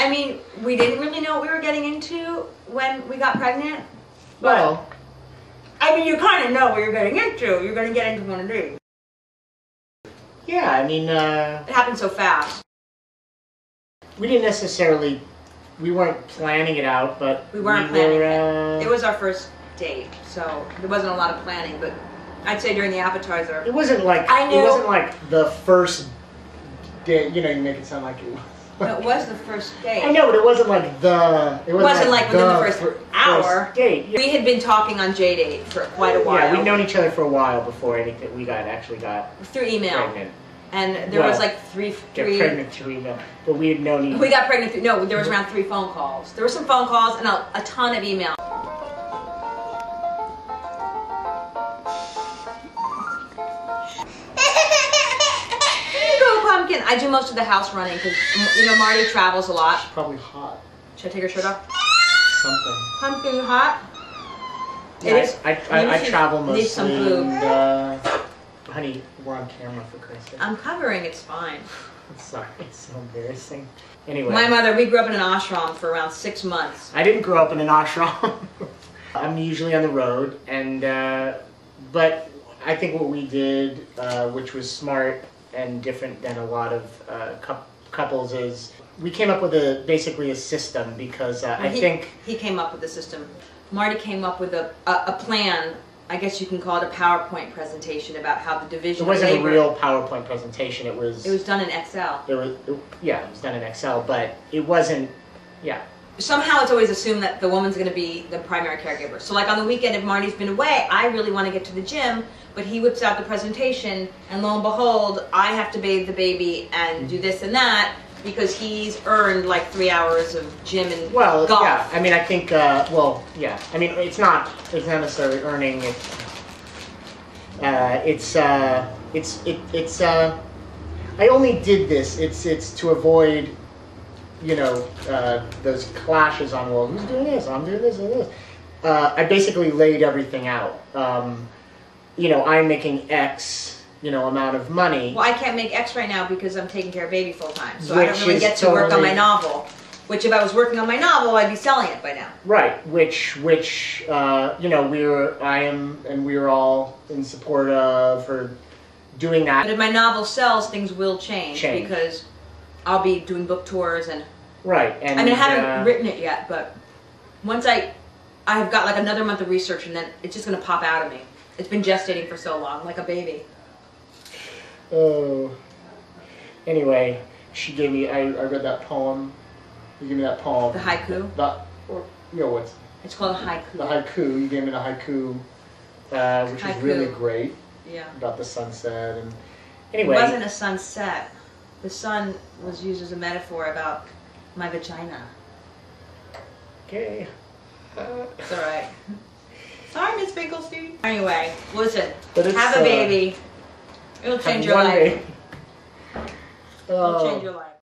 I mean, we didn't really know what we were getting into when we got pregnant. Well, I mean, you kind of know what you're getting into. You're going to get into one of these. yeah, I mean, It happened so fast. we didn't necessarily, we weren't planning it out, but We weren't planning it. It was our first date, so there wasn't a lot of planning, but I'd say during the appetizer. It wasn't like, it wasn't like the first date, you know, you make it sound like it was. No, it was the first date. I know, but it wasn't like the, it wasn't like within the first hour. First date. Yeah. We had been talking on J-Date for quite a while. Yeah, we'd known each other for a while before anything, we actually got through email. Pregnant. And there was like three. Pregnant through email, but we had known each other. We got pregnant through, no, there was around 3 phone calls. There were some phone calls and a ton of email. Pumpkin. I do most of the house running because, you know, Marty travels a lot. She's probably hot. Should I take her shirt off? Something. Pumpkin, you hot? Yeah, It is. I travel mostly. Need some food. Honey, we're on camera for Christ's sake. I'm covering. It's fine. I'm sorry. It's so embarrassing. Anyway. My mother, we grew up in an ashram for around 6 months. I didn't grow up in an ashram. I'm usually on the road, and but I think what we did, which was smart and different than a lot of couples, is we came up with basically a system because I think he came up with the system. Marty came up with a plan. I guess you can call it a PowerPoint presentation about how the division. It wasn't of labor, a real PowerPoint presentation. It was. It was done in Excel. Yeah, it was done in Excel, but it wasn't. Yeah. Somehow it's always assumed that the woman's going to be the primary caregiver. So like on the weekend, if Marty's been away, I really want to get to the gym, but he whips out the presentation, and lo and behold, I have to bathe the baby and do this and that because he's earned like 3 hours of gym and golf. Yeah. I mean, I think. Well, yeah. I mean, it's not necessarily earning. I only did this. It's to avoid, you know, those clashes on, well, who's doing this? I'm doing this and this. I basically laid everything out. You know, I'm making X, you know, amount of money. Well, I can't make X right now because I'm taking care of baby full time, so I don't really get to work on my novel. Which, if I was working on my novel, I'd be selling it by now. Right. Which you know, we're all in support of her doing that. But if my novel sells, things will change. Because I'll be doing book tours and. Right. And I mean, I haven't written it yet, but once I've got like another month of research, and then it's just gonna pop out of me. It's been gestating for so long, like a baby. Oh. Anyway, she gave me. I read that poem. You gave me that poem. The haiku. You know what's? It's called a haiku. The haiku. You gave me the haiku, which is really great. Yeah. About the sunset and. Anyway. It wasn't a sunset. The sun was used as a metaphor about my vagina. Okay. It's alright. Sorry, Miss Finkelstein. Anyway, listen. Have a baby. It'll change your life. It'll change your life.